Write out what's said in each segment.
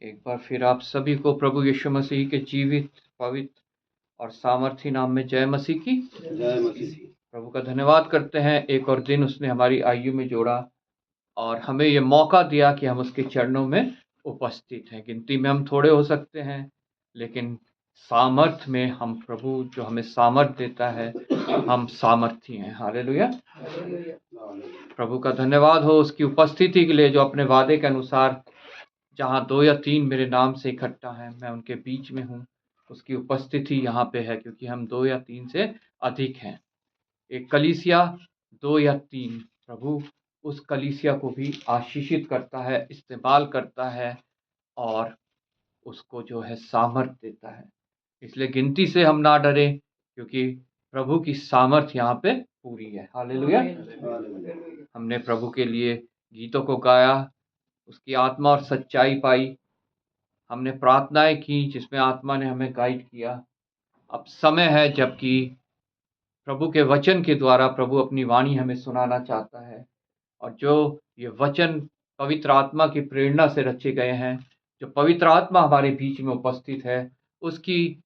एक बार फिर आप सभी को प्रभु यीशु मसीह के जीवित, पवित्र और सामर्थी नाम में जय मसीह की। जय मसीह। प्रभु का धन्यवाद करते हैं, एक और दिन उसने हमारी आयु में जोड़ा और हमें ये मौका दिया कि हम उसके चरणों में उपस्थित हैं। गिनती में हम थोड़े हो सकते हैं, लेकिन सामर्थ में हम, प्रभु जो हमें सामर्थ देता है, हम सामर्थी हैं। हालेलुया। प्रभु का धन्यवाद हो उसकी उपस्थिति के लिए, जो अपने वादे के अनुसार जहाँ 2 या 3 मेरे नाम से इकट्ठा है, मैं उनके बीच में हूँ। उसकी उपस्थिति यहाँ पे है, क्योंकि हम 2 या 3 से अधिक हैं। एक कलीसिया 2 या 3, प्रभु उस कलीसिया को भी आशीषित करता है, इस्तेमाल करता है और उसको जो है सामर्थ देता है। इसलिए गिनती से हम ना डरें, क्योंकि प्रभु की सामर्थ यहाँ पे पूरी है। हालेलुया। हमने प्रभु के लिए गीतों को गाया, उसकी आत्मा और सच्चाई पाई, हमने प्रार्थनाएं की जिसमें आत्मा ने हमें गाइड किया। अब समय है जबकि प्रभु के वचन के द्वारा प्रभु अपनी वाणी हमें सुनाना चाहता है, और जो ये वचन पवित्र आत्मा की प्रेरणा से रचे गए हैं, जो पवित्र आत्मा हमारे बीच में उपस्थित है, उसकी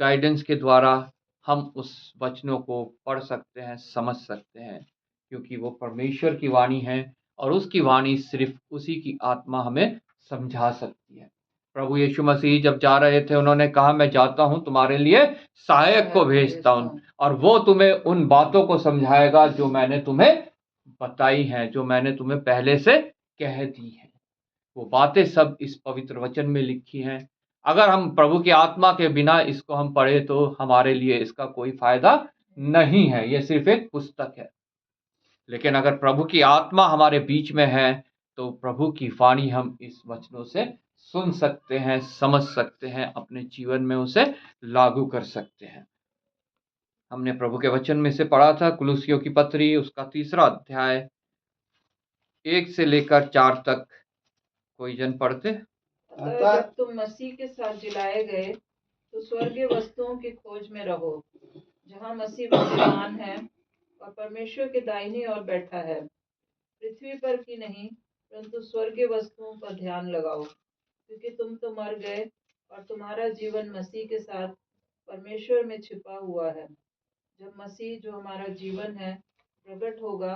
गाइडेंस के द्वारा हम उस वचनों को पढ़ सकते हैं, समझ सकते हैं, क्योंकि वो परमेश्वर की वाणी है और उसकी वाणी सिर्फ उसी की आत्मा हमें समझा सकती है। प्रभु यीशु मसीह जब जा रहे थे, उन्होंने कहा, मैं जाता हूं, तुम्हारे लिए सहायक को भेजता हूं, और वो तुम्हें उन बातों को समझाएगा जो मैंने तुम्हें बताई हैं, जो मैंने तुम्हें पहले से कह दी है। वो बातें सब इस पवित्र वचन में लिखी हैं। अगर हम प्रभु की आत्मा के बिना इसको हम पढ़े तो हमारे लिए इसका कोई फायदा नहीं है, ये सिर्फ एक पुस्तक है। लेकिन अगर प्रभु की आत्मा हमारे बीच में है तो प्रभु की वाणी हम इस वचनों से सुन सकते हैं, समझ सकते हैं, अपने जीवन में उसे लागू कर सकते हैं। हमने प्रभु के वचन में से पढ़ा था कुलुसियों की पत्री, उसका 3रा अध्याय 1 से लेकर 4 तक। कोई जन पढ़ते? जब तुम मसीह के साथ जिलाए गए तो स्वर्गीय वस्तुओं की खोज में रहो, जहाँ मसीह विद्यमान है और परमेश्वर के दाहिनी ओर बैठा है। पृथ्वी पर की नहीं, परंतु स्वर्गीय वस्तुओं पर ध्यान लगाओ, क्योंकि तुम तो मर गए और तुम्हारा जीवन मसीह के साथ परमेश्वर में छिपा हुआ है। जब मसीह जो हमारा जीवन है प्रकट होगा,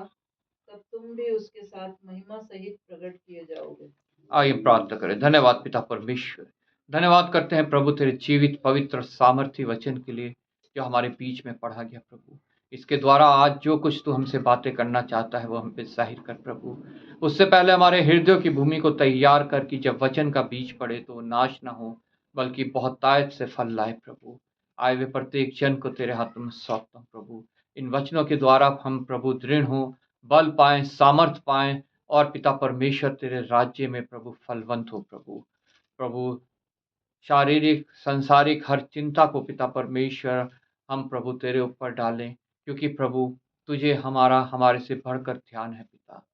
तब तुम भी उसके साथ महिमा सहित प्रकट किए जाओगे। आइए प्रार्थना करें। धन्यवाद पिता परमेश्वर, धन्यवाद करते हैं प्रभु तेरे जीवित, पवित्र, सामर्थी वचन के लिए जो हमारे बीच में पढ़ा गया। प्रभु इसके द्वारा आज जो कुछ तू हमसे बातें करना चाहता है वो हम पे जाहिर कर प्रभु। उससे पहले हमारे हृदयों की भूमि को तैयार कर, कि जब वचन का बीज पड़े तो वो नाश ना हो, बल्कि बहुतायत से फल लाए। प्रभु आए हुए प्रत्येक जन को तेरे हाथों में सौंपता हूं प्रभु। इन वचनों के द्वारा हम प्रभु दृढ़ हों, बल पाएं, सामर्थ पाएं, और पिता परमेश्वर तेरे राज्य में प्रभु फलवंत हो। प्रभु शारीरिक, संसारिक हर चिंता को पिता परमेश्वर हम प्रभु तेरे ऊपर डालें, क्योंकि प्रभु तुझे हमारे से बढ़कर ध्यान है। पिता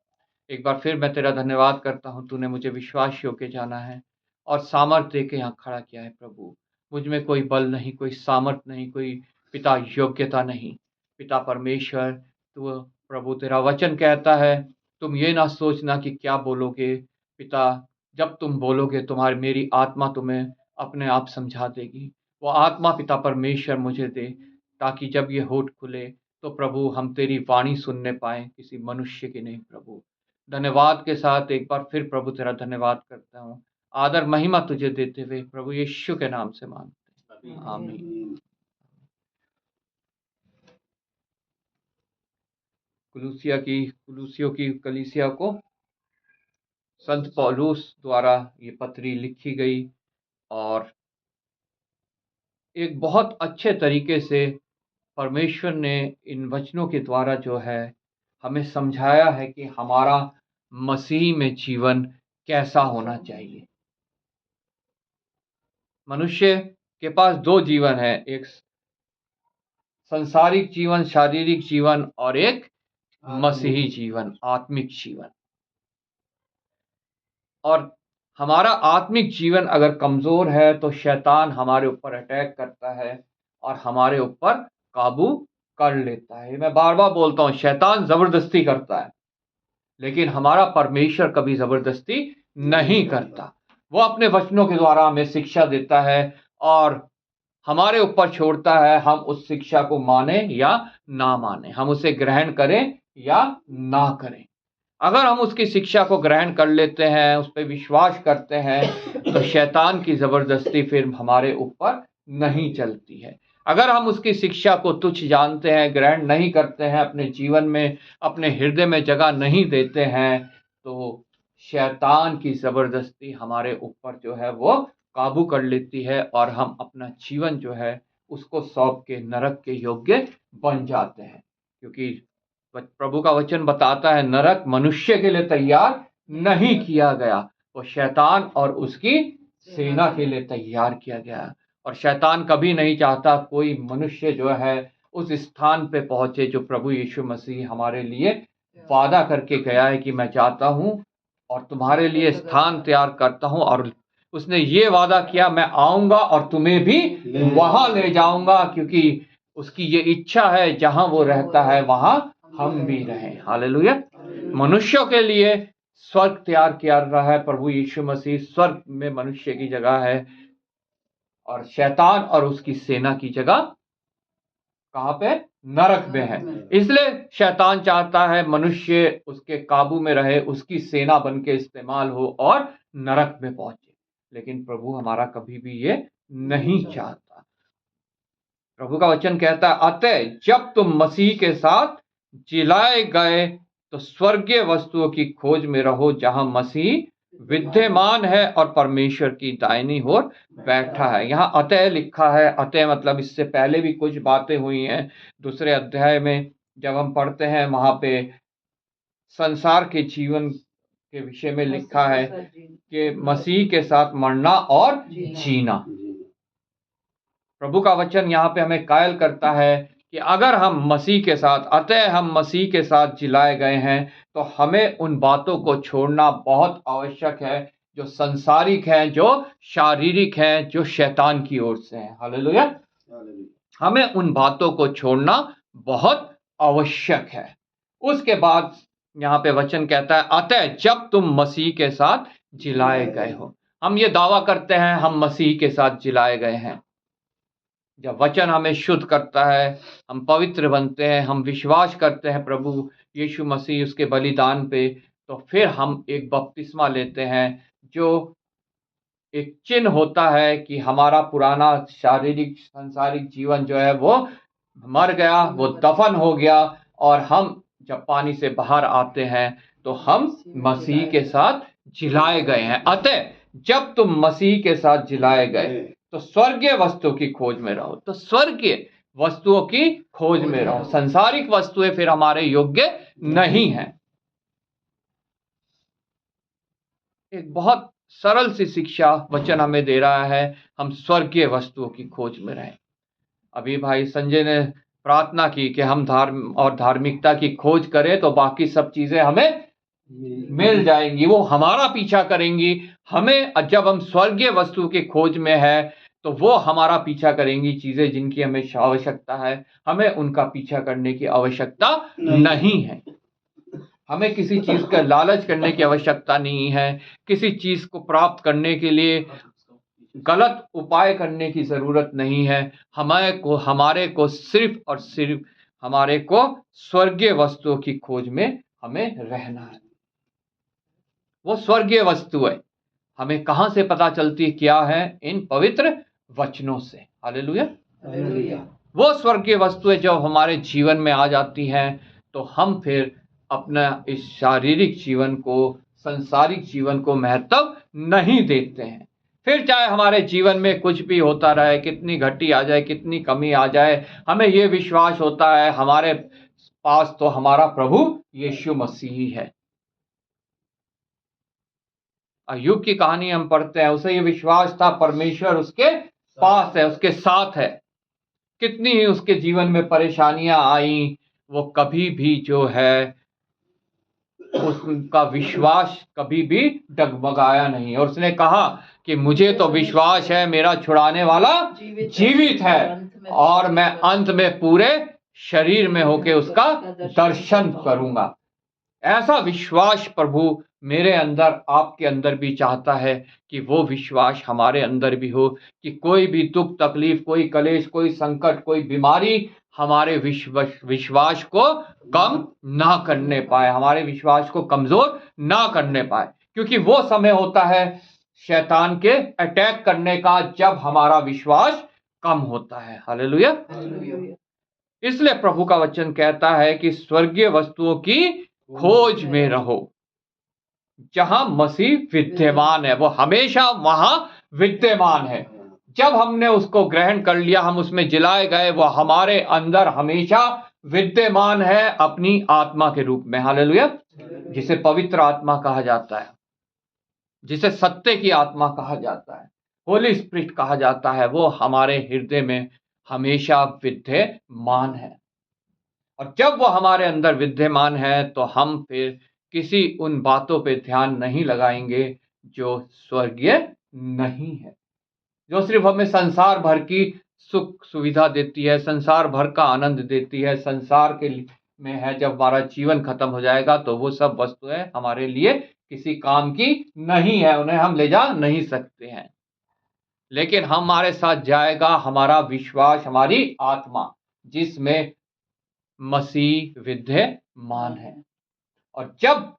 एक बार फिर मैं तेरा धन्यवाद करता हूँ, तूने मुझे विश्वास योग्य जाना है और सामर्थ्य दे के यहाँ खड़ा किया है। प्रभु मुझ में कोई बल नहीं, कोई सामर्थ्य नहीं, कोई पिता योग्यता नहीं। पिता परमेश्वर तू, प्रभु तेरा वचन कहता है, तुम ये ना सोचना कि क्या बोलोगे। पिता जब तुम बोलोगे, तुम्हारी मेरी आत्मा तुम्हें अपने आप समझा देगी। वो आत्मा पिता परमेश्वर मुझे दे, ताकि जब ये होठ खुले तो प्रभु हम तेरी वाणी सुनने पाएं, किसी मनुष्य की नहीं। प्रभु धन्यवाद के साथ एक बार फिर प्रभु तेरा धन्यवाद करता हूँ, आदर महिमा तुझे देते हुए प्रभु यीशु के नाम से मांगते हैं, आमीन। कुलुसियों की कलीसिया को संत पौलुस द्वारा ये पत्री लिखी गई, और एक बहुत अच्छे तरीके से परमेश्वर ने इन वचनों के द्वारा जो है हमें समझाया है कि हमारा मसीह में जीवन कैसा होना चाहिए। मनुष्य के पास 2 जीवन है, एक संसारिक जीवन, शारीरिक जीवन, और एक मसीही जीवन, आत्मिक जीवन। और हमारा आत्मिक जीवन अगर कमजोर है तो शैतान हमारे ऊपर अटैक करता है और हमारे ऊपर काबू कर लेता है। मैं बार बार बोलता हूं, शैतान जबरदस्ती करता है, लेकिन हमारा परमेश्वर कभी जबरदस्ती नहीं करता। वो अपने वचनों के द्वारा हमें शिक्षा देता है और हमारे ऊपर छोड़ता है हम उस शिक्षा को माने या ना माने, हम उसे ग्रहण करें या ना करें। अगर हम उसकी शिक्षा को ग्रहण कर लेते हैं, उस पर विश्वास करते हैं, तो शैतान की ज़बरदस्ती फिर हमारे ऊपर नहीं चलती है। अगर हम उसकी शिक्षा को तुच्छ जानते हैं, ग्रहण नहीं करते हैं, अपने जीवन में, अपने हृदय में जगह नहीं देते हैं, तो शैतान की ज़बरदस्ती हमारे ऊपर जो है वो काबू कर लेती है और हम अपना जीवन जो है उसको सौंप के नरक के योग्य बन जाते हैं। क्योंकि प्रभु का वचन बताता है नरक मनुष्य के लिए तैयार नहीं किया गया, वो शैतान और उसकी सेना के लिए तैयार किया गया। और शैतान कभी नहीं चाहता कोई मनुष्य जो है उस स्थान पे पहुंचे जो प्रभु यीशु मसीह हमारे लिए वादा करके गया है कि मैं जाता हूं और तुम्हारे लिए स्थान तैयार करता हूं, और उसने ये वादा किया मैं आऊंगा और तुम्हें भी वहां ले जाऊंगा, क्योंकि उसकी ये इच्छा है जहां वो रहता है वहां हम भी रहें। हालेलुया। मनुष्यों के लिए स्वर्ग तैयार किया रहा है प्रभु यीशु मसीह, स्वर्ग में मनुष्य की जगह है और शैतान और उसकी सेना की जगह कहां पे? नरक में है। इसलिए शैतान चाहता है मनुष्य उसके काबू में रहे, उसकी सेना बन के इस्तेमाल हो और नरक में पहुंचे। लेकिन प्रभु हमारा कभी भी ये नहीं चाहता। प्रभु का वचन कहता है अतः जब तुम मसीह के साथ जिलाए गए तो स्वर्गीय वस्तुओं की खोज में रहो जहां मसीह विद्यमान है और परमेश्वर की दाहिनी ओर बैठा है। यहाँ अतः लिखा है, अतः मतलब इससे पहले भी कुछ बातें हुई हैं। दूसरे अध्याय में जब हम पढ़ते हैं वहां पे संसार के जीवन के विषय में लिखा है कि मसीह के साथ मरना और जीना। प्रभु का वचन यहाँ पे हमें कायल करता है कि अगर हम मसीह के साथ, अतः हम मसीह के साथ जिलाए गए हैं, तो हमें उन बातों को छोड़ना बहुत आवश्यक है जो संसारिक हैं, जो शारीरिक हैं, जो शैतान की ओर से हैं। हालेलुया। हमें उन बातों को छोड़ना बहुत आवश्यक है। उसके बाद यहाँ पे वचन कहता है अतः जब तुम मसीह के साथ जिलाए गए हो। हम ये दावा करते हैं हम मसीह के साथ जिलाए गए हैं। जब वचन हमें शुद्ध करता है, हम पवित्र बनते हैं, हम विश्वास करते हैं प्रभु यीशु मसीह उसके बलिदान पे, तो फिर हम एक बपतिस्मा लेते हैं जो एक चिन्ह होता है कि हमारा पुराना शारीरिक सांसारिक जीवन जो है वो मर गया, वो दफन हो गया, और हम जब पानी से बाहर आते हैं तो हम मसीह के साथ जिलाए गए हैं। अतः जब तुम मसीह के साथ जिलाए गए तो स्वर्गीय वस्तुओं की खोज में रहो। तो स्वर्गीय वस्तुओं की खोज में रहो। संसारिक वस्तुएं फिर हमारे योग्य नहीं है। एक बहुत सरल सी शिक्षा वचन हमें दे रहा है, हम स्वर्गीय वस्तुओं की खोज में रहें। अभी भाई संजय ने प्रार्थना की कि हम धार्मिकता की खोज करें तो बाकी सब चीजें हमें मिल जाएंगी, वो हमारा पीछा करेंगी। हमें जब हम स्वर्गीय वस्तु की खोज में है तो वो हमारा पीछा करेंगी। चीजें जिनकी हमें आवश्यकता है, हमें उनका पीछा करने की आवश्यकता नहीं है। हमें किसी चीज का लालच करने की आवश्यकता नहीं है। किसी चीज को प्राप्त करने के लिए गलत उपाय करने की जरूरत नहीं है। हमारे को सिर्फ और सिर्फ हमारे को स्वर्गीय वस्तुओं की खोज में हमें रहना है। वो स्वर्गीय वस्तु है हमें कहां से पता चलती क्या है? इन पवित्र वचनों से। हालेलुया। वो स्वर्गीय वस्तुएं जब हमारे जीवन में आ जाती हैं तो हम फिर अपना इस शारीरिक जीवन को, संसारिक जीवन को महत्व नहीं देते हैं। फिर चाहे हमारे जीवन में कुछ भी होता रहे, कितनी घटी आ जाए, कितनी कमी आ जाए, हमें ये विश्वास होता है हमारे पास तो हमारा प्रभु यीशु मसीह है। अय्यूब की कहानी हम पढ़ते हैं, उसे ये विश्वास था परमेश्वर उसके पास है, उसके साथ है। कितनी ही उसके जीवन में परेशानियां आई, वो कभी भी जो है उसका विश्वास कभी भी डगमगाया नहीं। और उसने कहा कि मुझे तो विश्वास है मेरा छुड़ाने वाला जीवित है और मैं अंत में पूरे शरीर में होके उसका दर्शन करूंगा। ऐसा विश्वास प्रभु मेरे अंदर, आपके अंदर भी चाहता है कि वो विश्वास हमारे अंदर भी हो, कि कोई भी दुख तकलीफ, कोई कलेश, कोई संकट, कोई बीमारी हमारे विश्वास को कम ना करने पाए, हमारे विश्वास को कमजोर ना करने पाए। क्योंकि वो समय होता है शैतान के अटैक करने का, जब हमारा विश्वास कम होता है। हालेलुया। इसलिए प्रभु का वचन कहता है कि स्वर्गीय वस्तुओं की खोज में रहो, जहां मसीह विद्यमान है। वो हमेशा वहां विद्यमान है। जब हमने उसको ग्रहण कर लिया, हम उसमें जिलाए गए, वो हमारे अंदर हमेशा विद्यमान है अपनी आत्मा के रूप में। हालेलुया। जिसे पवित्र आत्मा कहा जाता है, जिसे सत्य की आत्मा कहा जाता है, होली स्पिरिट कहा जाता है, वो हमारे हृदय में हमेशा विद्यमान है। और जब वो हमारे अंदर विद्यमान है तो हम फिर किसी उन बातों पे ध्यान नहीं लगाएंगे जो स्वर्गीय नहीं है, जो सिर्फ हमें संसार भर की सुख सुविधा देती है, संसार भर का आनंद देती है, संसार के में है। जब हमारा जीवन खत्म हो जाएगा तो वो सब वस्तुएं हमारे लिए किसी काम की नहीं है, उन्हें हम ले जा नहीं सकते हैं। लेकिन हमारे साथ जाएगा हमारा विश्वास, हमारी आत्मा, जिसमें मसीह विद्यमान है। और जब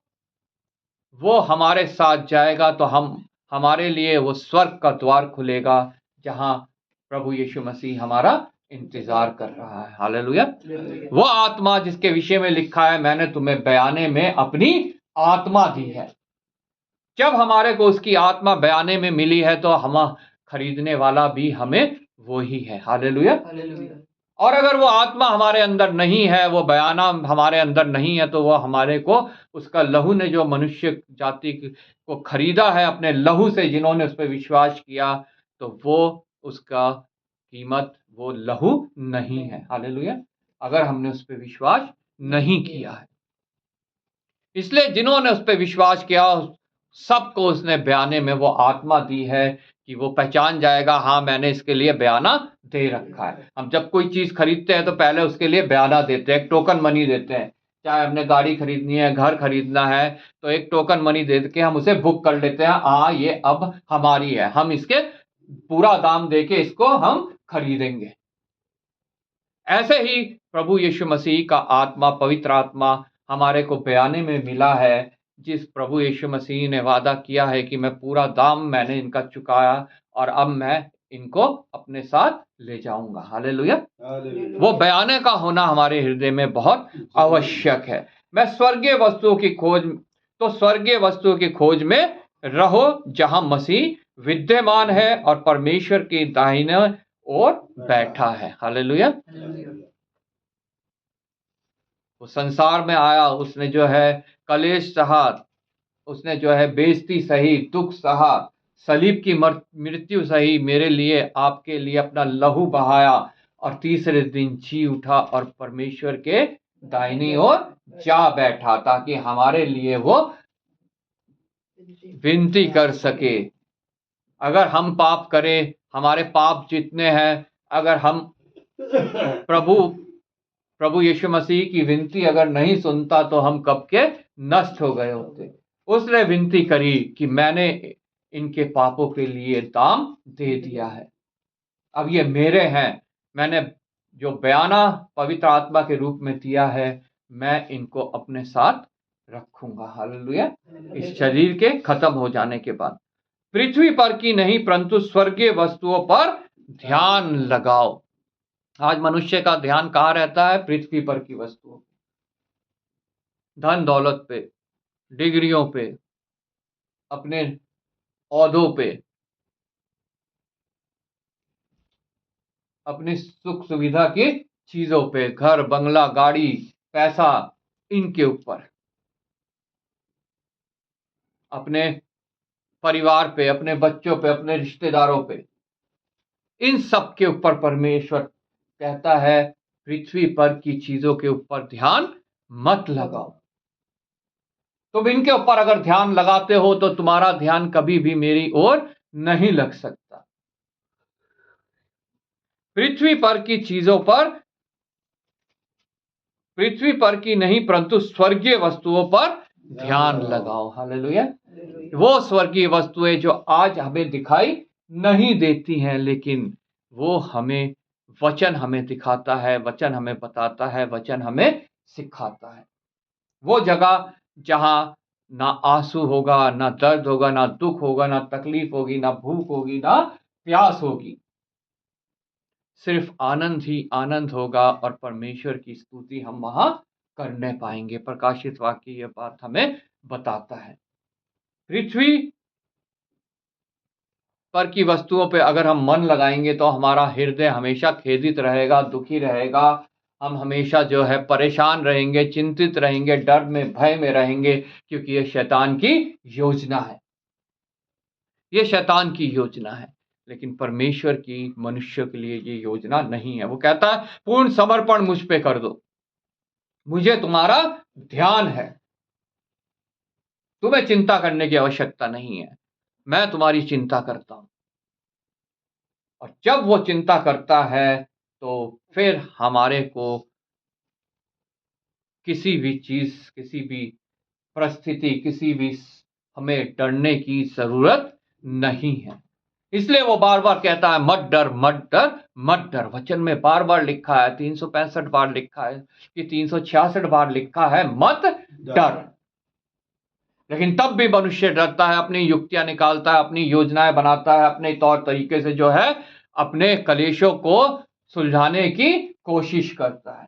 वो हमारे साथ जाएगा तो हमारे लिए वो स्वर्ग का द्वार खुलेगा, जहां प्रभु यीशु मसीह हमारा इंतजार कर रहा है। हालेलुया। वो आत्मा जिसके विषय में लिखा है, मैंने तुम्हें बयाने में अपनी आत्मा दी है। जब हमारे को उसकी आत्मा बयाने में मिली है तो हम खरीदने वाला भी हमें वो ही है। हालेलुया। और अगर वो आत्मा हमारे अंदर नहीं है, वो बयाना हमारे अंदर नहीं है, तो वो हमारे को उसका लहू ने, जो मनुष्य जाति को खरीदा है अपने लहू से, जिन्होंने उस पर विश्वास किया, तो वो उसका कीमत वो लहू नहीं है। हालेलुया। अगर हमने उस पर विश्वास नहीं किया है, इसलिए जिन्होंने उस पर विश्वास किया सबको उसने बयाने में वो आत्मा दी है, कि वो पहचान जाएगा, हाँ मैंने इसके लिए बयाना दे रखा है। हम जब कोई चीज खरीदते हैं तो पहले उसके लिए बयाना देते हैं, एक टोकन मनी देते हैं। चाहे हमने गाड़ी खरीदनी है, घर खरीदना है, तो एक टोकन मनी दे के हम उसे बुक कर लेते हैं, हाँ ये अब हमारी है, हम इसके पूरा दाम दे के इसको हम खरीदेंगे। ऐसे ही प्रभु यीशु मसीह का आत्मा, पवित्र आत्मा हमारे को बयाने में मिला है, जिस प्रभु यीशु मसीह ने वादा किया है कि मैं पूरा दाम मैंने इनका चुकाया और अब मैं इनको अपने साथ ले जाऊंगा। हालेलुया। वो बयाने का होना हमारे हृदय में बहुत आवश्यक है। मैं स्वर्गीय वस्तुओं की खोज, तो स्वर्गीय वस्तुओं की खोज में रहो, जहां मसीह विद्यमान है और परमेश्वर की दाहिने ओर बैठा है। हालेलुया। वो संसार में आया, उसने जो है कलेश सहा, उसने जो है बेइज्जती सही, दुख सहा, सलीब की मृत्यु सही, मेरे लिए, आपके लिए अपना लहू बहाया और तीसरे दिन जी उठा और परमेश्वर के दाहिनी ओर जा बैठा, ताकि हमारे लिए वो विनती कर सके। अगर हम पाप करें, हमारे पाप जितने हैं, अगर हम प्रभु यीशु मसीह की विनती अगर नहीं सुनता तो हम कब के नष्ट हो गए होते। उसने विनती करी कि मैंने इनके पापों के लिए दाम दे दिया है, अब ये मेरे हैं, मैंने जो बयाना पवित्र आत्मा के रूप में दिया है, मैं इनको अपने साथ रखूंगा। हालेलुया। इस शरीर के खत्म हो जाने के बाद पृथ्वी पर की नहीं परंतु स्वर्गीय वस्तुओं पर ध्यान लगाओ। आज मनुष्य का ध्यान कहाँ रहता है? पृथ्वी पर की वस्तुओं, धन दौलत पे, डिग्रियों पे, अपने औहदों पे, अपनी सुख सुविधा की चीजों पे, घर बंगला गाड़ी पैसा, इनके ऊपर, अपने परिवार पे, अपने बच्चों पे, अपने रिश्तेदारों पे, इन सब के ऊपर परमेश्वर कहता है पृथ्वी पर की चीजों के ऊपर ध्यान मत लगाओ। तुम इनके ऊपर अगर ध्यान लगाते हो तो तुम्हारा ध्यान कभी भी मेरी ओर नहीं लग सकता। पृथ्वी पर की चीजों पर पृथ्वी पर की नहीं परंतु स्वर्गीय वस्तुओं पर ध्यान लगाओ। हालेलुया। वो स्वर्गीय वस्तुएं जो आज हमें दिखाई नहीं देती हैं, लेकिन वो हमें वचन हमें दिखाता है, वचन हमें बताता है, वचन हमें सिखाता है। वो जगह जहां ना आंसू होगा, ना दर्द होगा, ना दुख होगा, ना तकलीफ होगी, ना भूख होगी, ना प्यास होगी, सिर्फ आनंद ही आनंद होगा और परमेश्वर की स्तुति हम वहां करने पाएंगे। प्रकाशित वाक्य ये बात हमें बताता है। पृथ्वी पर की वस्तुओं पे अगर हम मन लगाएंगे तो हमारा हृदय हमेशा खेदित रहेगा, दुखी रहेगा। हम हमेशा जो है परेशान रहेंगे, चिंतित रहेंगे, डर में भय में रहेंगे, क्योंकि ये शैतान की योजना है। ये शैतान की योजना है, लेकिन परमेश्वर की मनुष्य के लिए ये योजना नहीं है। वो कहता है पूर्ण समर्पण मुझ पे कर दो, मुझे तुम्हारा ध्यान है, तुम्हें चिंता करने की आवश्यकता नहीं है, मैं तुम्हारी चिंता करता हूं। और जब वो चिंता करता है तो फिर हमारे को किसी भी चीज, किसी भी परिस्थिति, किसी भी हमें डरने की जरूरत नहीं है। इसलिए वो बार बार कहता है मत डर, मत डर, मत डर। वचन में बार बार लिखा है, 365 बार लिखा है कि 366 बार लिखा है मत डर। लेकिन तब भी मनुष्य डरता है, अपनी युक्तियां निकालता है, अपनी योजनाएं बनाता है, अपने तौर तरीके से जो है अपने कलेशों को सुलझाने की कोशिश करता है,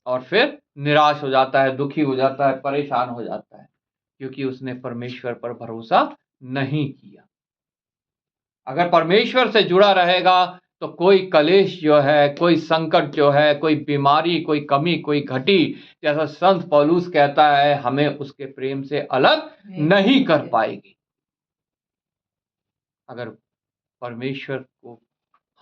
और फिर निराश हो जाता है, दुखी हो जाता है, परेशान हो जाता है, क्योंकि उसने परमेश्वर पर भरोसा नहीं किया। अगर परमेश्वर से जुड़ा रहेगा तो कोई कलेश जो है, कोई संकट जो है, कोई बीमारी, कोई कमी, कोई घटी, जैसा संत पौलुस कहता है, हमें उसके प्रेम से अलग नहीं कर पाएगी। अगर परमेश्वर को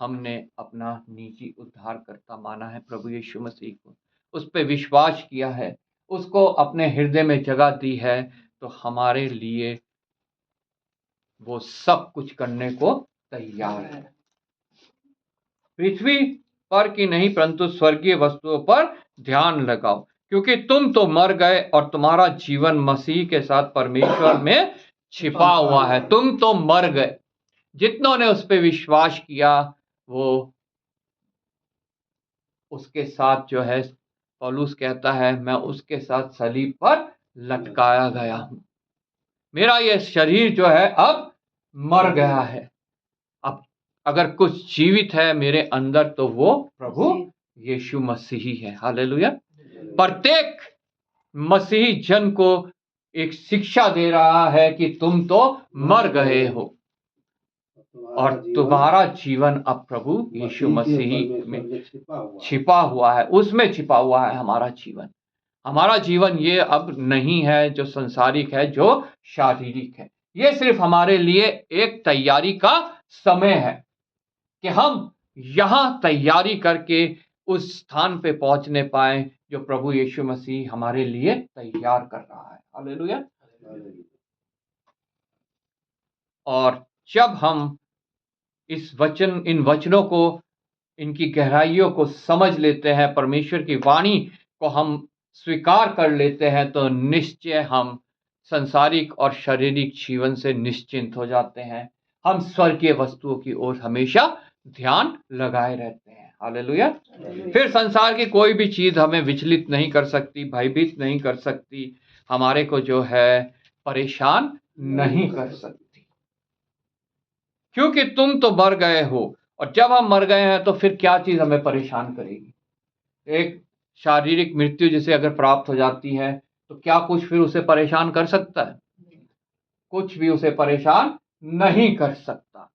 हमने अपना निजी उद्धारकर्ता माना है, प्रभु यीशु मसीह को, उस पर विश्वास किया है, उसको अपने हृदय में जगह दी है, तो हमारे लिए वो सब कुछ करने को तैयार है। पृथ्वी पर की नहीं परंतु स्वर्गीय वस्तुओं पर ध्यान लगाओ, क्योंकि तुम तो मर गए और तुम्हारा जीवन मसीह के साथ परमेश्वर में छिपा हुआ है। तुम तो मर गए। जितनों ने उस पर विश्वास किया वो उसके साथ जो है, पौलुस कहता है मैं उसके साथ सलीब पर लटकाया गया हूं। मेरा ये शरीर जो है अब मर गया है। अब अगर कुछ जीवित है मेरे अंदर तो वो प्रभु यीशु मसीही है। हालेलुया। प्रत्येक मसीही जन को एक शिक्षा दे रहा है कि तुम तो मर गए हो और तुम्हारा जीवन अब प्रभु यीशु मसीह में छिपा हुआ है, उसमें छिपा हुआ है हमारा जीवन। हमारा जीवन ये अब नहीं है जो संसारिक है, जो शारीरिक है। ये सिर्फ हमारे लिए एक तैयारी का समय है कि हम यहां तैयारी करके उस स्थान पे पहुंचने पाए जो प्रभु यीशु मसीह हमारे लिए तैयार कर रहा है। हालेलुया। और जब हम इन वचनों को, इनकी गहराइयों को समझ लेते हैं, परमेश्वर की वाणी को हम स्वीकार कर लेते हैं, तो निश्चय हम संसारिक और शारीरिक जीवन से निश्चिंत हो जाते हैं। हम स्वर्गीय वस्तुओं की ओर हमेशा ध्यान लगाए रहते हैं। हालेलुया। फिर संसार की कोई भी चीज हमें विचलित नहीं कर सकती, भयभीत नहीं कर सकती, हमारे को जो है परेशान नहीं कर सकती, क्योंकि तुम तो मर गए हो। और जब हम मर गए हैं तो फिर क्या चीज हमें परेशान करेगी? एक शारीरिक मृत्यु जिसे अगर प्राप्त हो जाती है तो क्या कुछ फिर उसे परेशान कर सकता है? कुछ भी उसे परेशान नहीं कर सकता।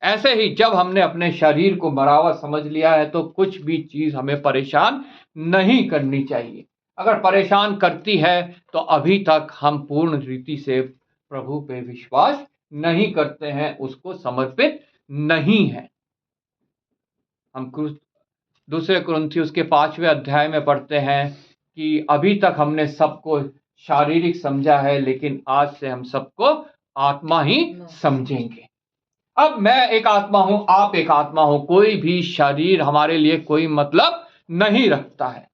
ऐसे ही जब हमने अपने शरीर को मरा हुआ समझ लिया है तो कुछ भी चीज हमें परेशान नहीं करनी चाहिए। अगर परेशान करती है तो अभी तक हम पूर्ण रीति से प्रभु पे विश्वास नहीं करते हैं, उसको समर्पित नहीं है। हम दूसरे कुरिन्थियों के 5वें अध्याय में पढ़ते हैं कि अभी तक हमने सबको शारीरिक समझा है, लेकिन आज से हम सबको आत्मा ही समझेंगे। अब मैं एक आत्मा हूं, आप एक आत्मा हो, कोई भी शरीर हमारे लिए कोई मतलब नहीं रखता है,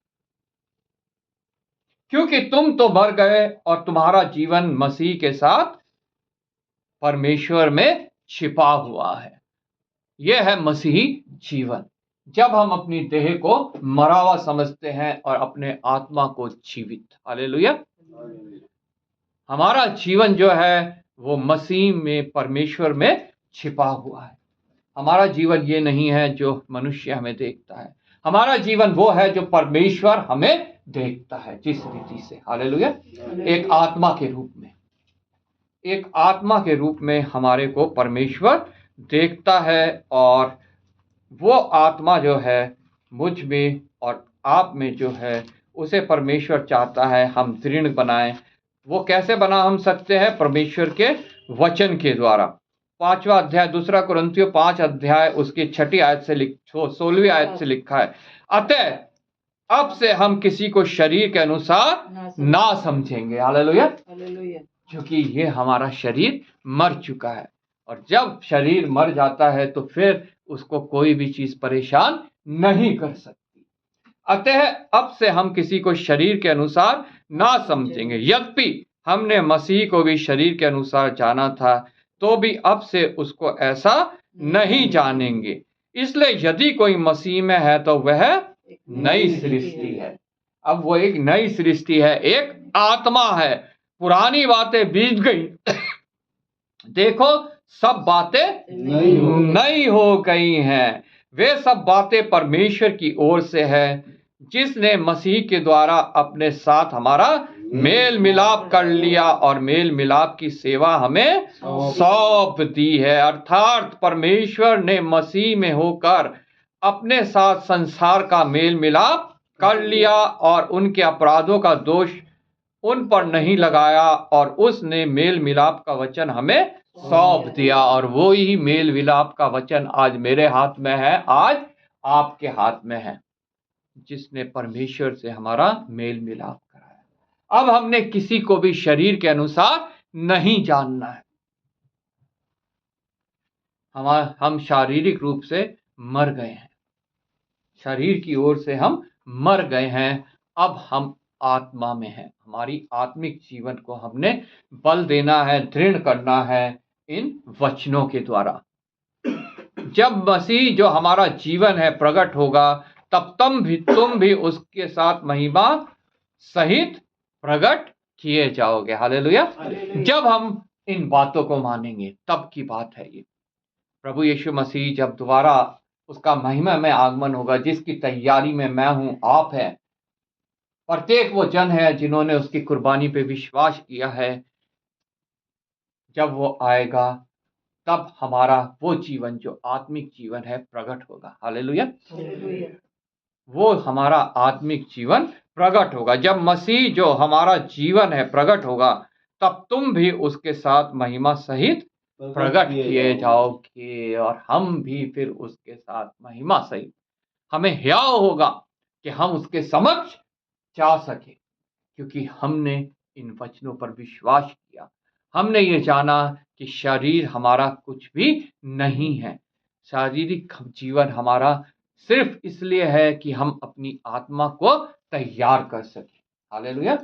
क्योंकि तुम तो मर गए और तुम्हारा जीवन मसीह के साथ परमेश्वर में छिपा हुआ है। यह है मसीही जीवन, जब हम अपनी देह को मरा हुआ समझते हैं और अपने आत्मा को जीवित। हालेलुया। हमारा जीवन जो है वो मसीह में, परमेश्वर में छिपा हुआ है। हमारा जीवन ये नहीं है जो मनुष्य हमें देखता है, हमारा जीवन वो है जो परमेश्वर हमें देखता है जिस रीति से। हालेलुया। एक आत्मा के रूप में, एक आत्मा के रूप में हमारे को परमेश्वर देखता है, और वो आत्मा जो है मुझ में और आप में जो है उसे परमेश्वर चाहता है हम दृढ़ बनाएं। वो कैसे बना हम सकते हैं? परमेश्वर के वचन के द्वारा। 5वां अध्याय 2 कुरिन्थियों 5 अध्याय उसकी 6ठी आयत से 16वीं आयत से लिखा है, अतः अब से हम किसी को शरीर के अनुसार ना समझेंगे। हालेलुया। क्योंकि ये हमारा शरीर मर चुका है, और जब शरीर मर जाता है तो फिर उसको कोई भी चीज परेशान नहीं कर सकती। अतः अब से हम किसी को शरीर के अनुसार ना समझेंगे। यद्यपि हमने मसीह को भी शरीर के अनुसार जाना था, तो भी अब से उसको ऐसा नहीं जानेंगे। इसलिए यदि कोई मसीह में है तो वह नई सृष्टि है। अब वो एक नई सृष्टि है, एक आत्मा है। पुरानी बातें बीत गई, देखो सब बातें नई हो गई हैं। वे सब बातें परमेश्वर की ओर से है, जिसने मसीह के द्वारा अपने साथ हमारा मेल मिलाप कर लिया और मेल मिलाप की सेवा हमें सौंप दी है। अर्थात परमेश्वर ने मसीह में होकर अपने साथ संसार का मेल मिलाप कर लिया और उनके अपराधों का दोष उन पर नहीं लगाया, और उसने मेल मिलाप का वचन हमें सौंप दिया। और वो ही मेल मिलाप का वचन आज मेरे हाथ में है, आज आपके हाथ में है, जिसने परमेश्वर से हमारा मेल मिलाप कराया। अब हमने किसी को भी शरीर के अनुसार नहीं जानना है। हम शारीरिक रूप से मर गए हैं, शरीर की ओर से हम मर गए हैं। अब हम आत्मा में हैं। हमारी आत्मिक जीवन को हमने बल देना है, दृढ़ करना है इन वचनों के द्वारा। जब मसीह जो हमारा जीवन है प्रकट होगा, तब तुम भी उसके साथ महिमा सहित प्रकट किए जाओगे। हालेलुया। जब हम इन बातों को मानेंगे तब की बात है ये। प्रभु यीशु मसीह जब दोबारा उसका महिमा में आगमन होगा, जिसकी तैयारी में मैं हूं, आप है, प्रत्येक वो जन है जिन्होंने उसकी कुर्बानी पे विश्वास किया है, जब वो आएगा तब हमारा वो जीवन जो आत्मिक जीवन है प्रकट होगा। हालेलुया। वो हमारा आत्मिक जीवन प्रकट होगा। जब मसीह जो हमारा जीवन है प्रकट होगा, तब तुम भी उसके साथ महिमा सहित प्रकट किए जाओगे, और हम भी फिर उसके साथ महिमा सहित, हमें हियाव होगा कि हम उसके समक्ष जा सके, क्योंकि हमने इन वचनों पर विश्वास किया। हमने ये जाना कि शरीर हमारा कुछ भी नहीं है। शारीरिक जीवन हमारा सिर्फ इसलिए है कि हम अपनी आत्मा को तैयार कर सकें। हालेलुया।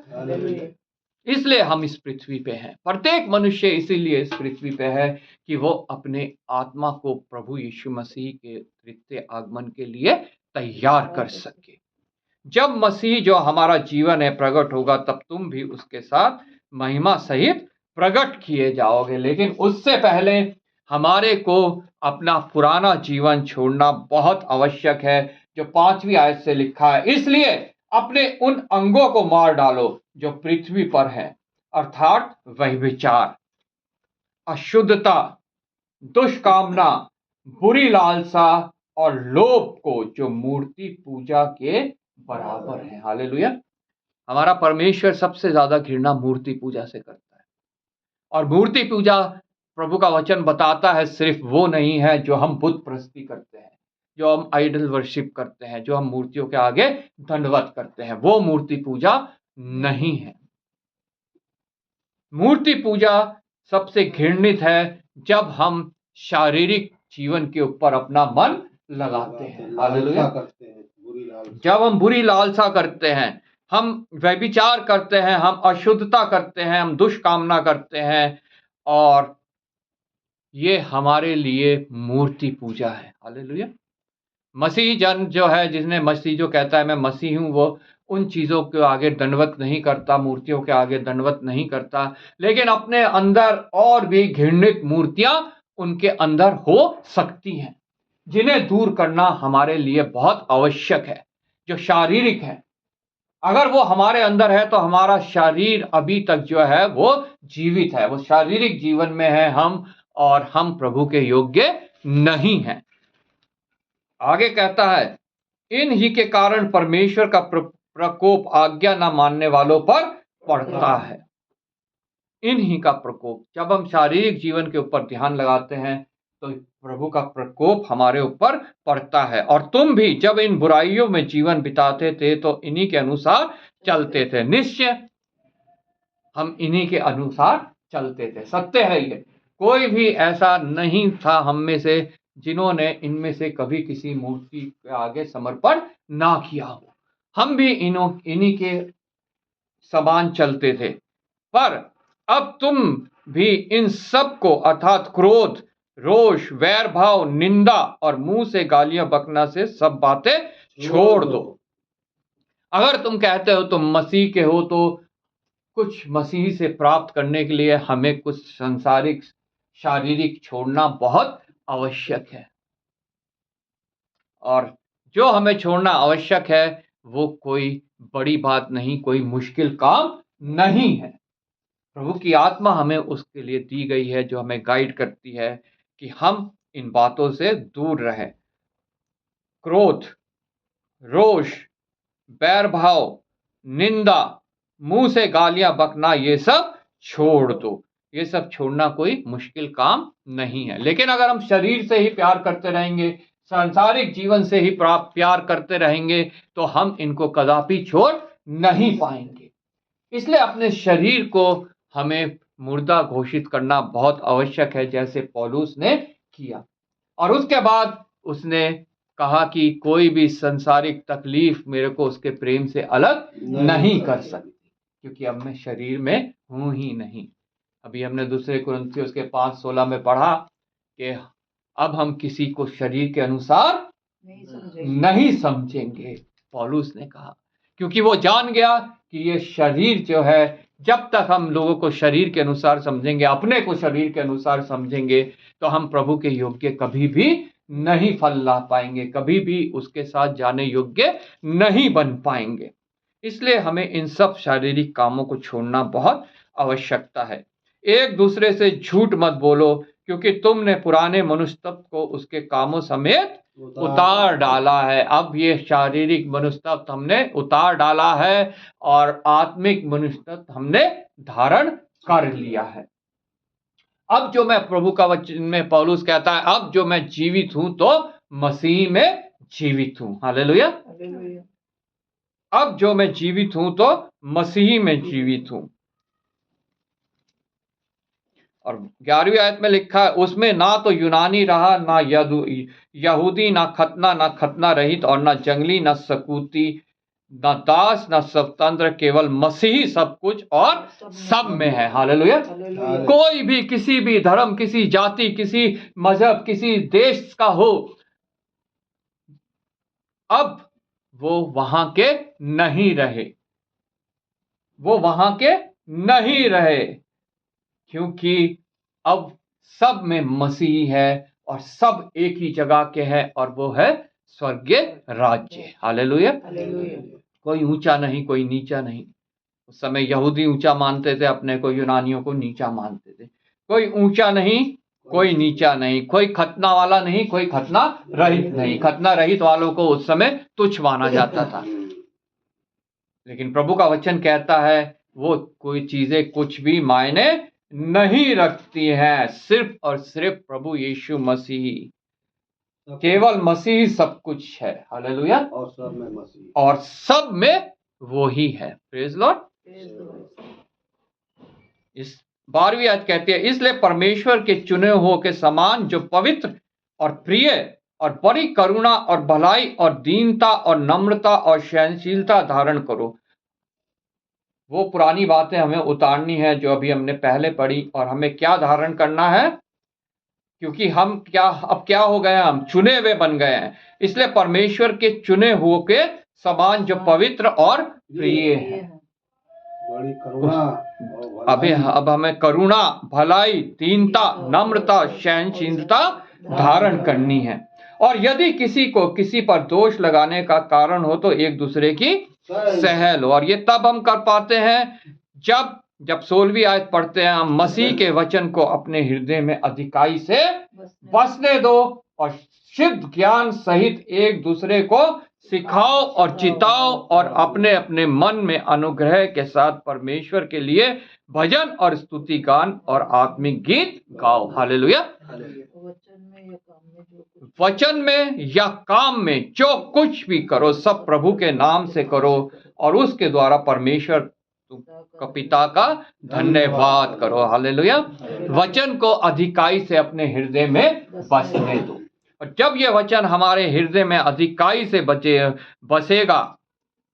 इसलिए हम इस पृथ्वी पे हैं। प्रत्येक मनुष्य इसीलिए इस पृथ्वी पे है कि वो अपने आत्मा को प्रभु यीशु मसीह के तृतीय आगमन के लिए तैयार कर सके। जब मसीह जो हमारा जीवन है प्रकट होगा, तब तुम भी उसके साथ महिमा सहित प्रकट किए जाओगे। लेकिन उससे पहले हमारे को अपना पुराना जीवन छोड़ना बहुत आवश्यक है, जो 5वीं आयत से लिखा है। इसलिए अपने उन अंगों को मार डालो जो पृथ्वी पर है, अर्थात व्यभिचार, अशुद्धता, दुष्कामना, बुरी लालसा और लोभ को, जो मूर्ति पूजा के बराबर है। हालेलुया। हमारा परमेश्वर सबसे ज्यादा घृणा मूर्ति पूजा से करता है, और मूर्ति पूजा प्रभु का वचन बताता है सिर्फ वो नहीं है जो हम बुत प्रस्ती करते हैं, जो हम आइडल वर्शिप करते हैं, जो हम मूर्तियों के आगे दंडवत करते हैं, वो मूर्ति पूजा नहीं है। मूर्ति पूजा सबसे घृणित है जब हम शारीरिक जीवन के ऊपर अपना मन लगाते हैं। हालेलुया। जब हम बुरी लालसा करते हैं, हम व्यभिचार करते हैं, हम अशुद्धता करते हैं, हम दुष्कामना करते हैं, और ये हमारे लिए मूर्ति पूजा है। हालेलुया। मसीह जन जो है, जिसने मसीह जो कहता है मैं मसीह हूं, वो उन चीजों के आगे दंडवत नहीं करता, मूर्तियों के आगे दंडवत नहीं करता, लेकिन अपने अंदर और भी घृणित मूर्तियां उनके अंदर हो सकती हैं, जिन्हें दूर करना हमारे लिए बहुत आवश्यक है। जो शारीरिक है, अगर वो हमारे अंदर है तो हमारा शरीर अभी तक जो है वो जीवित है, वो शारीरिक जीवन में है हम, और हम प्रभु के योग्य नहीं हैं। आगे कहता है, इन ही के कारण परमेश्वर का प्रकोप आज्ञा न मानने वालों पर पड़ता है। इन ही का प्रकोप, जब हम शारीरिक जीवन के ऊपर ध्यान लगाते हैं तो प्रभु का प्रकोप हमारे ऊपर पड़ता है। और तुम भी जब इन बुराइयों में जीवन बिताते थे तो इन्हीं के अनुसार चलते थे। निश्चय हम इन्हीं के अनुसार चलते थे। सत्य है ये, कोई भी ऐसा नहीं था हम में से जिन्होंने इनमें से कभी किसी मूर्ति के आगे समर्पण ना किया हो। हम भी इन्हीं के समान चलते थे। पर अब तुम भी इन सब को, अर्थात क्रोध, रोष, वैर भाव, निंदा और मुंह से गालियां बकना से सब बातें छोड़ दो। अगर तुम कहते हो तुम मसीह के हो तो कुछ मसीह से प्राप्त करने के लिए हमें कुछ संसारिक शारीरिक छोड़ना बहुत आवश्यक है। और जो हमें छोड़ना आवश्यक है वो कोई बड़ी बात नहीं, कोई मुश्किल काम नहीं है। प्रभु की आत्मा हमें उसके लिए दी गई है, जो हमें गाइड करती है कि हम इन बातों से दूर रहें। क्रोध, रोष, बैर भाव, निंदा, मुंह से गालियां बकना, ये सब छोड़ दो। ये सब छोड़ना कोई मुश्किल काम नहीं है। लेकिन अगर हम शरीर से ही प्यार करते रहेंगे, सांसारिक जीवन से ही प्यार करते रहेंगे, तो हम इनको कदापि छोड़ नहीं पाएंगे। इसलिए अपने शरीर को हमें मुर्दा घोषित करना बहुत आवश्यक है, जैसे पौलुस ने किया। और उसके बाद उसने कहा कि कोई भी संसारिक तकलीफ मेरे को उसके प्रेम से अलग नहीं कर सकती, क्योंकि अब मैं शरीर में हूं ही नहीं। अभी हमने दूसरे कुरिन्थियों के 5:16 में पढ़ा कि अब हम किसी को शरीर के अनुसार नहीं समझेंगे, पौलुस ने कहा, क्योंकि वो जान गया कि ये शरीर जो है, जब तक हम लोगों को शरीर के अनुसार समझेंगे, अपने को शरीर के अनुसार समझेंगे, तो हम प्रभु के योग्य कभी भी नहीं फल ला पाएंगे, कभी भी उसके साथ जाने योग्य नहीं बन पाएंगे। इसलिए हमें इन सब शारीरिक कामों को छोड़ना बहुत आवश्यकता है। एक दूसरे से झूठ मत बोलो, क्योंकि तुमने पुराने मनुष्य तत्व को उसके कामों समेत उतार डाला है। अब ये शारीरिक मनुष्य तत्व हमने उतार डाला है और आत्मिक मनुष्य तत्व हमने धारण कर लिया है। अब जो मैं, प्रभु का वचन में पौलुस कहता है, अब जो मैं जीवित हूं तो मसीह में जीवित हूं। हालेलुया। अब जो मैं जीवित हूं तो मसीह में जीवित हूं। और 11वीं आयत में लिखा है, उसमें ना तो यूनानी रहा, ना यहूदी, ना खतना रहित, और ना जंगली, ना सकूती, ना दास, ना स्वतंत्र, केवल मसीही सब कुछ और सब में है। हालेलुया। कोई भी किसी भी धर्म, किसी जाति, किसी मजहब, किसी देश का हो, अब वो वहां के नहीं रहे, वो वहां के नहीं रहे, क्योंकि अब सब में मसीह है और सब एक ही जगह के हैं, और वो है स्वर्गीय राज्य। हालेलुया। कोई ऊंचा नहीं, कोई नीचा नहीं। उस समय यहूदी ऊंचा मानते थे अपने को, यूनानियों को नीचा मानते थे। कोई ऊंचा नहीं, कोई नीचा नहीं, कोई खतना वाला नहीं, कोई खतना रहित नहीं। खतना रहित वालों को उस समय तुच्छ माना जाता था, लेकिन प्रभु का वचन कहता है वो कोई चीजें कुछ भी मायने नहीं रखती हैं। सिर्फ और सिर्फ प्रभु यीशु मसीह, केवल मसीह सब कुछ है। हालेलुया। और सब में वो ही है। Praise Lord. 12वीं आयत कहती है, इसलिए परमेश्वर के चुने हुओं के समान जो पवित्र और प्रिय और बड़ी करुणा और भलाई और दीनता और नम्रता और सहनशीलता धारण करो। वो पुरानी बातें हमें उतारनी है जो अभी हमने पहले पढ़ी, और हमें क्या धारण करना है, क्योंकि हम अब क्या हो गए, हम चुने हुए बन गए हैं। इसलिए परमेश्वर के चुने हुओं के समान जो पवित्र और प्रिय है। बड़ी करुणा अब हमें करुणा, भलाई, दीनता, नम्रता, सहनशीलता धारण करनी है। और यदि किसी को किसी पर दोष लगाने का कारण हो तो एक दूसरे की सह लो। और ये तब हम कर पाते हैं जब 16वीं आयत पढ़ते हैं, हम मसीह के वचन को अपने हृदय में अधिकाई से बसने दो और शुद्ध ज्ञान सहित एक दूसरे को सिखाओ और चिताओ और अपने अपने मन में अनुग्रह के साथ परमेश्वर के लिए भजन और स्तुति गान और आत्मिक गीत गाओ। हालेलुया। वचन में या काम में जो कुछ भी करो सब प्रभु के नाम से करो और उसके द्वारा परमेश्वर का पिता का धन्यवाद करो। हालेलुया। वचन को अधिकाई से अपने हृदय में बसने दो, और जब यह वचन हमारे हृदय में अधिकाई से बसेगा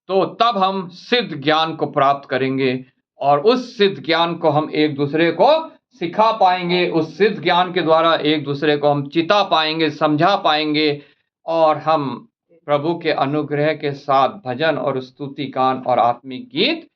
तो तब हम सिद्ध ज्ञान को प्राप्त करेंगे, और उस सिद्ध ज्ञान को हम एक दूसरे को सिखा पाएंगे। उस सिद्ध ज्ञान के द्वारा एक दूसरे को हम चिता पाएंगे, समझा पाएंगे, और हम प्रभु के अनुग्रह के साथ भजन और स्तुति गान और आत्मिक गीत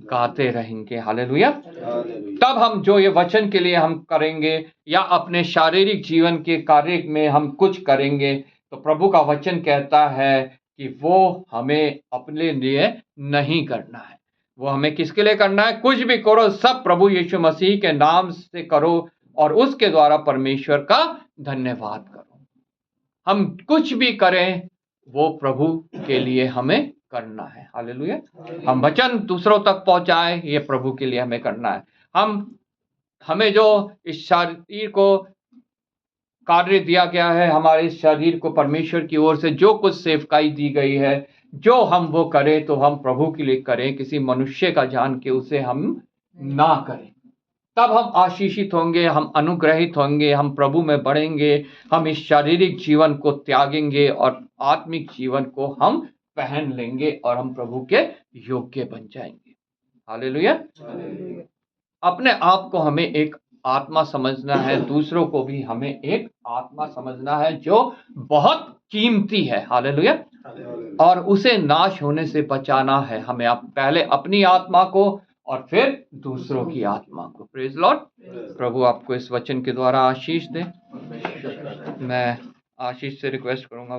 गाते रहेंगे। हालेलुया। तब हम जो ये वचन के लिए हम करेंगे या अपने शारीरिक जीवन के कार्य में हम कुछ करेंगे, तो प्रभु का वचन कहता है कि वो हमें अपने लिए नहीं करना है, वो हमें किसके लिए करना है। कुछ भी करो सब प्रभु यीशु मसीह के नाम से करो और उसके द्वारा परमेश्वर का धन्यवाद करो। हम कुछ भी करें वो प्रभु के लिए हमें करना है। हालेलुया। हम वचन दूसरों तक पहुंचाएं, ये प्रभु के लिए हमें करना है। हमें जो इस शरीर को कार्य दिया गया है, हमारे शरीर को परमेश्वर की ओर से जो कुछ सेवकाई दी गई है, जो हम वो करें तो हम प्रभु के लिए करें, किसी मनुष्य का जान के उसे हम ना करें। तब हम आशीषित होंगे, हम अनुग्रहित होंगे, हम प्रभु में बढ़ेंगे, हम इस शारीरिक जीवन को त्यागेंगे और आत्मिक जीवन को हम पहन लेंगे और हम प्रभु के योग्य बन जाएंगे। हालेलुया। अपने आप को हमें एक आत्मा समझना है, दूसरों को भी हमें एक आत्मा समझना है जो बहुत कीमती है। हालेलुया। और उसे नाश होने से बचाना है हमें। पहले अपनी आत्मा को और फिर दूसरों की आत्मा को। Praise Lord. प्रभु आपको इस वचन के द्वारा आशीष दे। मैं आशीष से रिक्वेस्ट करूंगा